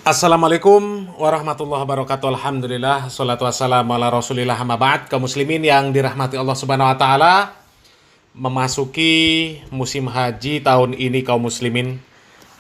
Assalamualaikum warahmatullahi wabarakatuh. Alhamdulillah, salatu wassalamu ala rasulillah, amma ba'd. Kaum muslimin yang dirahmati Allah subhanahu wa ta'ala, memasuki musim haji tahun ini, kaum muslimin,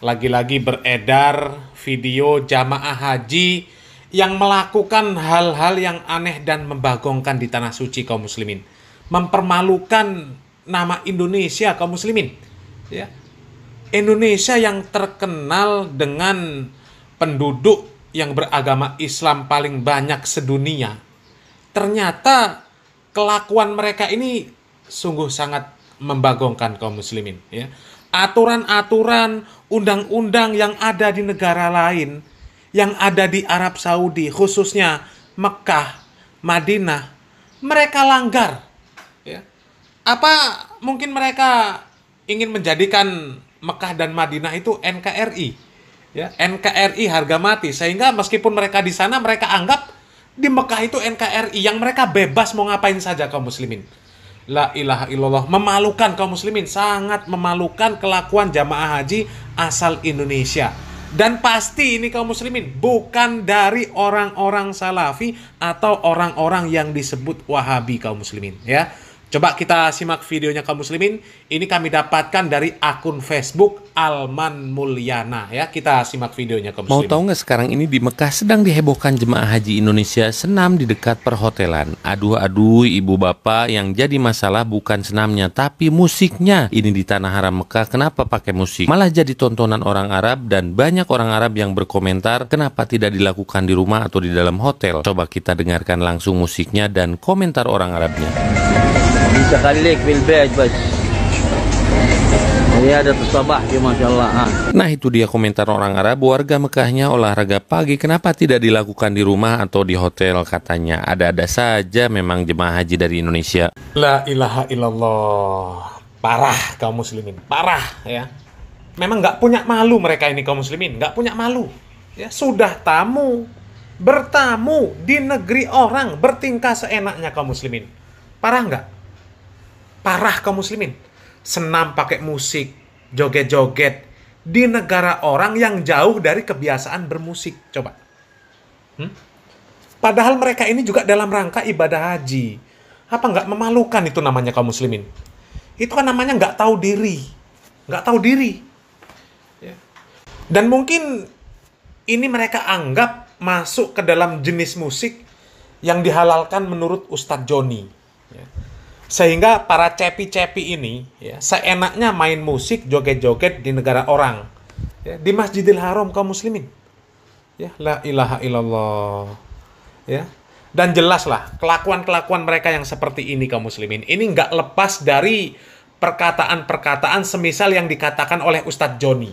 lagi-lagi beredar video jamaah haji yang melakukan hal-hal yang aneh dan membagongkan di tanah suci, kaum muslimin, mempermalukan nama Indonesia, kaum muslimin, ya. Indonesia yang terkenal dengan penduduk yang beragama Islam paling banyak sedunia. Ternyata kelakuan mereka ini sungguh sangat membagongkan, kaum muslimin, ya. Aturan-aturan, undang-undang yang ada di negara lain, yang ada di Arab Saudi, khususnya Mekah, Madinah, mereka langgar, ya. Apa mungkin mereka ingin menjadikan Mekah dan Madinah itu NKRI, ya, NKRI harga mati, sehingga meskipun mereka di sana, mereka anggap di Mekah itu NKRI yang mereka bebas mau ngapain saja, kaum muslimin. La ilaha illallah, memalukan, kaum muslimin, sangat memalukan kelakuan jamaah haji asal Indonesia. Dan pasti ini, kaum muslimin, bukan dari orang-orang salafi atau orang-orang yang disebut wahabi, kaum muslimin, ya. Coba kita simak videonya, kaum muslimin. Ini kami dapatkan dari akun Facebook Alman Mulyana, ya. Kita simak videonya, kaum muslimin. Mau tahu nggak, sekarang ini di Mekah sedang dihebohkan jemaah haji Indonesia senam di dekat perhotelan. Aduh ibu bapak, yang jadi masalah bukan senamnya tapi musiknya. Ini di tanah haram Mekah, kenapa pakai musik? Malah jadi tontonan orang Arab, dan banyak orang Arab yang berkomentar kenapa tidak dilakukan di rumah atau di dalam hotel. Coba kita dengarkan langsung musiknya dan komentar orang Arabnya. Bisa khalik bil bait bas. Ya, ada تصبح ya, Masya Allah. Nah, itu dia komentar orang Arab. Warga Mekahnya olahraga pagi, kenapa tidak dilakukan di rumah atau di hotel, katanya. Ada-ada saja memang jemaah haji dari Indonesia. La ilaha illallah. Parah, kaum muslimin, parah, ya. Memang nggak punya malu mereka ini, kaum muslimin, nggak punya malu, ya. Sudah bertamu di negeri orang, bertingkah seenaknya, kaum muslimin. Parah nggak? Parah, kaum muslimin. Senam pakai musik, joget-joget di negara orang yang jauh dari kebiasaan bermusik. Coba. Padahal mereka ini juga dalam rangka ibadah haji. Apa nggak memalukan itu namanya, kaum muslimin? Itu kan namanya nggak tahu diri. Nggak tahu diri. Ya. Dan mungkin ini mereka anggap masuk ke dalam jenis musik yang dihalalkan menurut Ustadz Joni. Ya. Sehingga para cepi-cepi ini, ya, seenaknya main musik, joget-joget di negara orang, ya, di Masjidil Haram, kaum muslimin, ya. La ilaha illallah, ya. Dan jelaslah kelakuan-kelakuan mereka yang seperti ini, kaum muslimin, ini nggak lepas dari perkataan-perkataan semisal yang dikatakan oleh Ustadz Joni,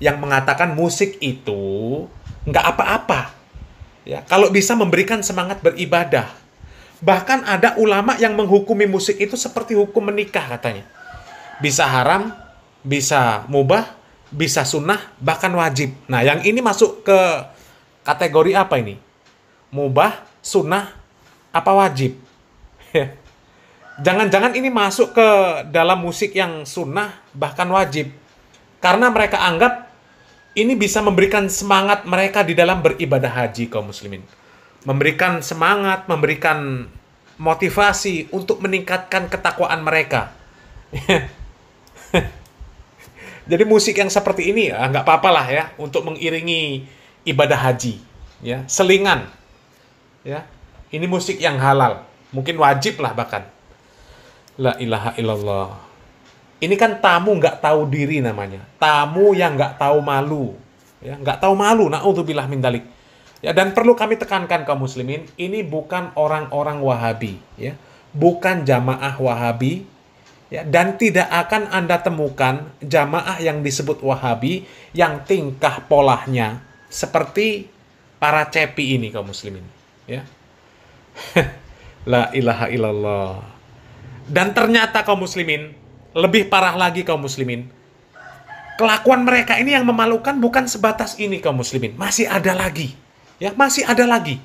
yang mengatakan musik itu nggak apa-apa, ya, kalau bisa memberikan semangat beribadah. Bahkan ada ulama yang menghukumi musik itu seperti hukum menikah, katanya. Bisa haram, bisa mubah, bisa sunnah, bahkan wajib. Nah, yang ini masuk ke kategori apa ini? Mubah, sunnah, apa wajib? Jangan-jangan ini masuk ke dalam musik yang sunnah, bahkan wajib. Karena mereka anggap ini bisa memberikan semangat mereka di dalam beribadah haji, kaum muslimin. Memberikan semangat, memberikan motivasi untuk meningkatkan ketakwaan mereka. Jadi musik yang seperti ini, ya, nggak apa-apalah, ya, untuk mengiringi ibadah haji, ya, selingan, ya. Ini musik yang halal, mungkin wajib lah bahkan. La ilaha illallah. Ini kan tamu nggak tahu diri namanya, tamu yang nggak tahu malu, ya, nggak tahu malu. Na'udzubillah min dzalik. Ya, dan perlu kami tekankan, kaum muslimin, ini bukan orang-orang Wahabi, ya, bukan jamaah Wahabi, ya, dan tidak akan Anda temukan jamaah yang disebut Wahabi yang tingkah polanya seperti para cepi ini, kaum muslimin, ya. La ilaha illallah. Dan ternyata, kaum muslimin, lebih parah lagi, kaum muslimin, kelakuan mereka ini yang memalukan bukan sebatas ini, kaum muslimin, masih ada lagi. Ya, masih ada lagi.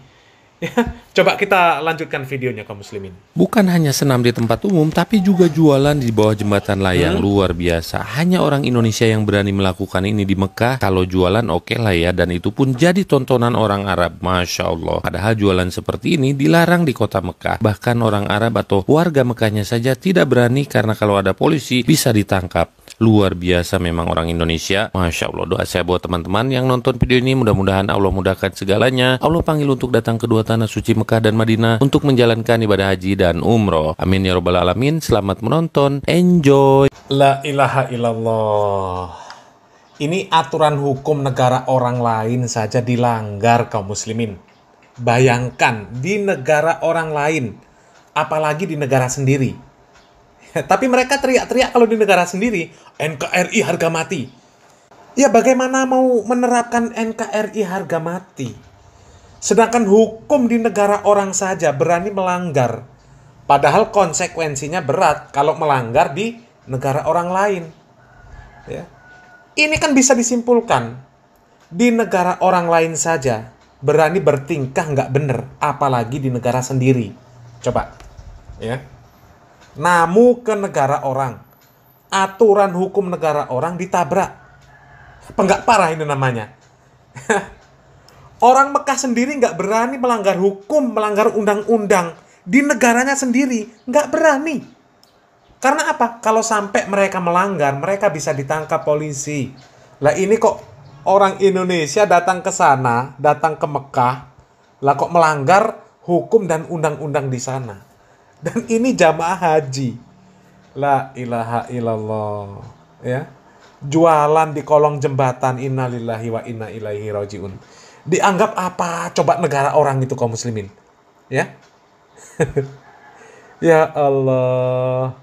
Ya, coba kita lanjutkan videonya kaum muslimin. Bukan hanya senam di tempat umum, tapi juga jualan di bawah jembatan layang. Luar biasa. Hanya orang Indonesia yang berani melakukan ini di Mekah. Kalau jualan oke lah ya, dan itu pun jadi tontonan orang Arab. Masya Allah. Padahal jualan seperti ini dilarang di kota Mekah. Bahkan orang Arab atau warga Mekahnya saja tidak berani, karena kalau ada polisi bisa ditangkap. Luar biasa memang orang Indonesia. Masya Allah. Doa saya buat teman-teman yang nonton video ini, mudah-mudahan Allah mudahkan segalanya. Allah panggil untuk datang kedua tanah suci Mekah dan Madinah untuk menjalankan ibadah haji dan umroh. Amin ya robbal alamin. Selamat menonton. Enjoy. La ilaha illallah. Ini aturan hukum negara orang lain saja dilanggar kaum muslimin. Bayangkan di negara orang lain, apalagi di negara sendiri. Tapi mereka teriak-teriak kalau di negara sendiri, NKRI harga mati. Ya bagaimana mau menerapkan NKRI harga mati? Sedangkan hukum di negara orang saja berani melanggar. Padahal konsekuensinya berat kalau melanggar di negara orang lain. Ya. Ini kan bisa disimpulkan. Di negara orang lain saja berani bertingkah nggak bener, apalagi di negara sendiri. Coba. Ya. Namu ke negara orang. Aturan hukum negara orang ditabrak. Apa nggak parah ini namanya? Orang Mekah sendiri nggak berani melanggar hukum, melanggar undang-undang. Di negaranya sendiri nggak berani. Karena apa? Kalau sampai mereka melanggar, mereka bisa ditangkap polisi. Lah ini kok orang Indonesia datang ke sana, datang ke Mekah, lah kok melanggar hukum dan undang-undang di sana. Dan ini jamaah haji. La ilaha illallah. Ya. Jualan di kolong jembatan, innalillahi wa inna ilaihi rajiun. Dianggap apa coba negara orang itu kaum muslimin? Ya. Ya Allah.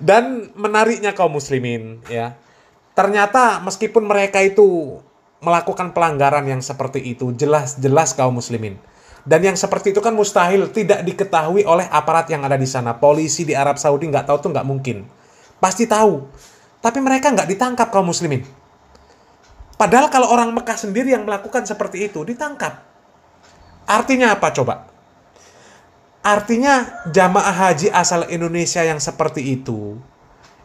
Dan menariknya kaum muslimin, ya. Ternyata meskipun mereka itu melakukan pelanggaran yang seperti itu, jelas-jelas kaum muslimin. Dan yang seperti itu kan mustahil tidak diketahui oleh aparat yang ada di sana. Polisi di Arab Saudi nggak tahu tuh nggak mungkin. Pasti tahu. Tapi mereka nggak ditangkap kaum muslimin. Padahal kalau orang Mekah sendiri yang melakukan seperti itu, ditangkap. Artinya apa coba? Artinya jamaah haji asal Indonesia yang seperti itu,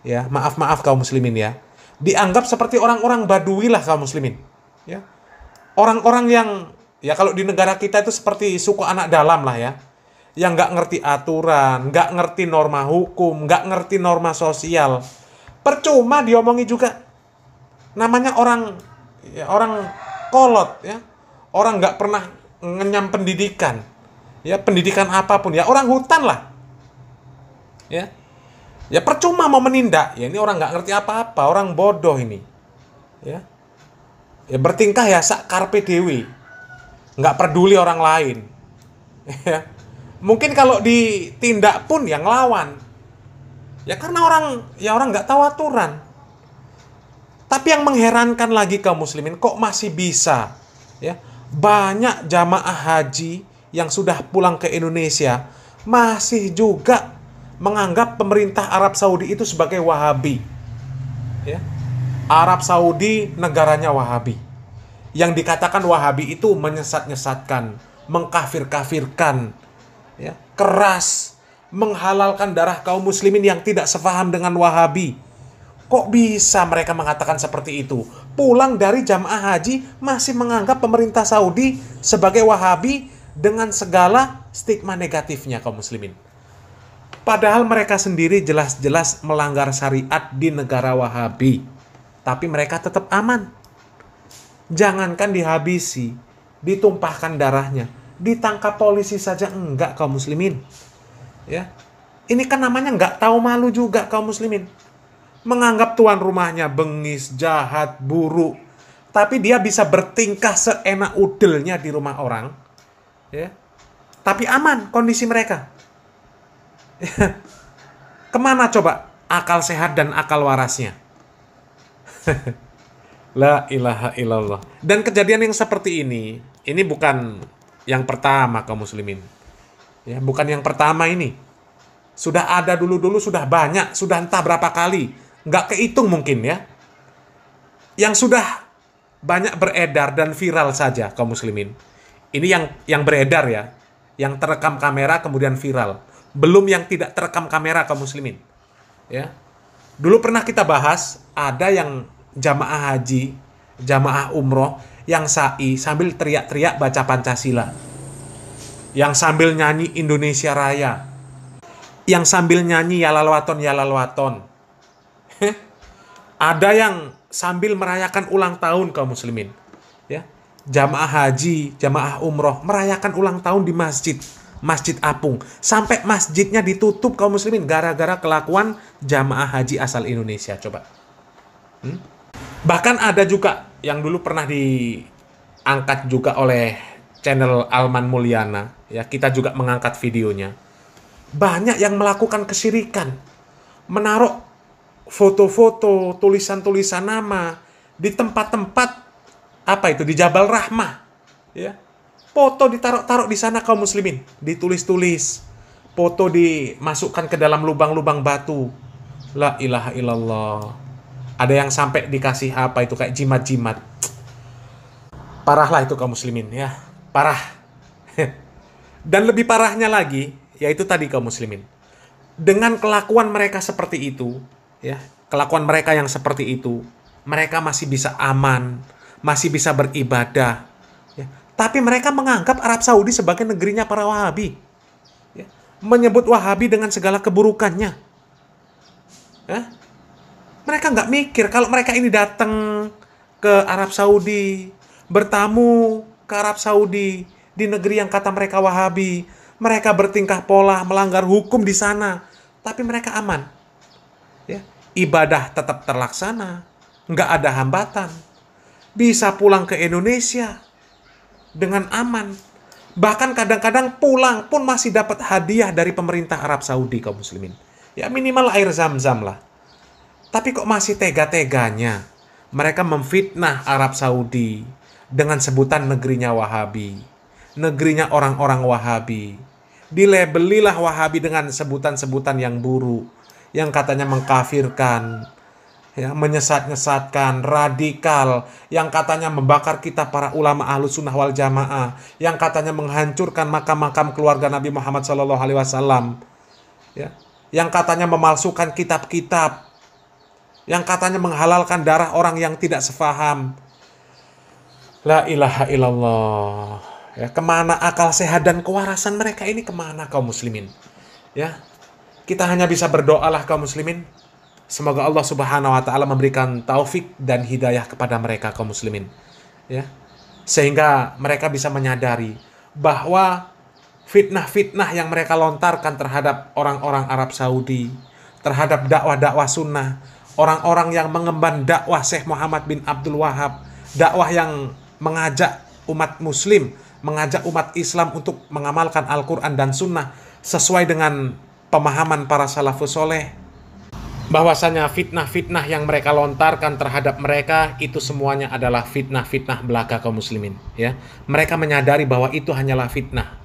ya maaf kaum muslimin ya, dianggap seperti orang-orang Badui lah kaum muslimin. Ya. Orang-orang yang, ya kalau di negara kita itu seperti suku anak dalam lah ya, yang nggak ngerti aturan, nggak ngerti norma hukum, nggak ngerti norma sosial. Percuma diomongi juga. Namanya orang, ya, orang kolot ya, orang nggak pernah ngenyam pendidikan, ya pendidikan apapun, ya orang hutan lah, ya percuma mau menindak, ya ini orang nggak ngerti apa-apa, orang bodoh ini, ya bertingkah ya sak karpe dewi, nggak peduli orang lain, ya mungkin kalau ditindak pun yang lawan, ya karena orang nggak tahu aturan. Tapi yang mengherankan lagi kaum muslimin, kok masih bisa, ya banyak jamaah haji yang sudah pulang ke Indonesia masih juga menganggap pemerintah Arab Saudi itu sebagai Wahabi. Ya. Arab Saudi negaranya Wahabi. Yang dikatakan Wahabi itu menyesat-nyesatkan, mengkafir-kafirkan, ya, keras, menghalalkan darah kaum muslimin yang tidak sefaham dengan Wahabi. Kok bisa mereka mengatakan seperti itu? Pulang dari jamaah haji masih menganggap pemerintah Saudi sebagai Wahabi dengan segala stigma negatifnya kaum muslimin. Padahal mereka sendiri jelas-jelas melanggar syariat di negara Wahabi. Tapi mereka tetap aman. Jangankan dihabisi, ditumpahkan darahnya, ditangkap polisi saja enggak kaum muslimin. Ya. Ini kan namanya enggak tahu malu juga kaum muslimin. Menganggap tuan rumahnya bengis, jahat, buruk. Tapi dia bisa bertingkah seenak udelnya di rumah orang. Ya. Tapi aman kondisi mereka. Kemana coba akal sehat dan akal warasnya? La ilaha illallah. Dan kejadian yang seperti ini bukan yang pertama kaum muslimin. Ya, bukan yang pertama ini. Sudah ada dulu-dulu, sudah banyak, sudah entah berapa kali. Nggak kehitung mungkin ya. Yang sudah banyak beredar dan viral saja kaum muslimin. Ini yang beredar ya, yang terekam kamera kemudian viral. Belum yang tidak terekam kamera kaum muslimin. Ya. Dulu pernah kita bahas, ada yang jamaah haji, jamaah umroh, yang sa'i sambil teriak-teriak baca Pancasila. Yang sambil nyanyi Indonesia Raya. Yang sambil nyanyi Yalalwaton, Yalalwaton. Ada yang sambil merayakan ulang tahun kaum muslimin. Ya. Jamaah haji, jamaah umroh merayakan ulang tahun di Masjid Apung. Sampai masjidnya ditutup kaum muslimin gara-gara kelakuan jamaah haji asal Indonesia. Coba. Bahkan ada juga yang dulu pernah diangkat juga oleh channel Alman Mulyana. Ya, kita juga mengangkat videonya. Banyak yang melakukan kesyirikan. Menaruh foto-foto, tulisan-tulisan nama di tempat-tempat apa itu, di Jabal Rahmah, ya. Foto ditaruh-taruh di sana kaum muslimin, ditulis-tulis, foto dimasukkan ke dalam lubang-lubang batu. La ilaha illallah. Ada yang sampai dikasih apa itu, kayak jimat-jimat. Parahlah itu kaum muslimin, ya. Parah. Dan lebih parahnya lagi, yaitu tadi kaum muslimin. Dengan kelakuan mereka seperti itu, ya, kelakuan mereka yang seperti itu, mereka masih bisa aman, masih bisa beribadah, ya. Tapi mereka menganggap Arab Saudi sebagai negerinya para Wahabi, ya. Menyebut Wahabi dengan segala keburukannya, ya. Mereka nggak mikir kalau mereka ini datang ke Arab Saudi, bertamu ke Arab Saudi di negeri yang kata mereka Wahabi, mereka bertingkah pola melanggar hukum di sana, tapi mereka aman, ya. Ibadah tetap terlaksana, nggak ada hambatan. Bisa pulang ke Indonesia dengan aman. Bahkan kadang-kadang pulang pun masih dapat hadiah dari pemerintah Arab Saudi kaum muslimin. Ya minimal air zam-zam lah. Tapi kok masih tega-teganya mereka memfitnah Arab Saudi dengan sebutan negerinya Wahabi. Negerinya orang-orang Wahabi. Dilabelilah Wahabi dengan sebutan-sebutan yang buruk, yang katanya mengkafirkan, ya, menyesat-nyesatkan, radikal, yang katanya membakar kitab para ulama Ahlus Sunnah wal Jamaah, yang katanya menghancurkan makam-makam keluarga Nabi Muhammad SAW, ya, yang katanya memalsukan kitab-kitab, yang katanya menghalalkan darah orang yang tidak sefaham. La ilaha illallah. Ya, kemana akal sehat dan kewarasan mereka ini, kemana kaum muslimin? Ya, kita hanya bisa berdoalah kaum muslimin. Semoga Allah Subhanahu wa taala memberikan taufik dan hidayah kepada mereka kaum muslimin, ya. Sehingga mereka bisa menyadari bahwa fitnah-fitnah yang mereka lontarkan terhadap orang-orang Arab Saudi, terhadap dakwah-dakwah sunnah, orang-orang yang mengemban dakwah Syekh Muhammad bin Abdul Wahab, dakwah yang mengajak umat muslim, mengajak umat Islam untuk mengamalkan Al-Quran dan sunnah sesuai dengan pemahaman para salafus soleh, bahwasanya fitnah-fitnah yang mereka lontarkan terhadap mereka itu semuanya adalah fitnah-fitnah belaka kaum muslimin, ya. Mereka menyadari bahwa itu hanyalah fitnah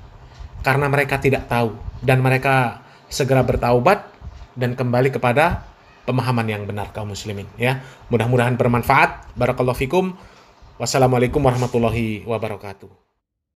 karena mereka tidak tahu, dan mereka segera bertaubat dan kembali kepada pemahaman yang benar kaum muslimin, ya. Mudah-mudahan bermanfaat. Barakallahu fikum. Wassalamualaikum warahmatullahi wabarakatuh.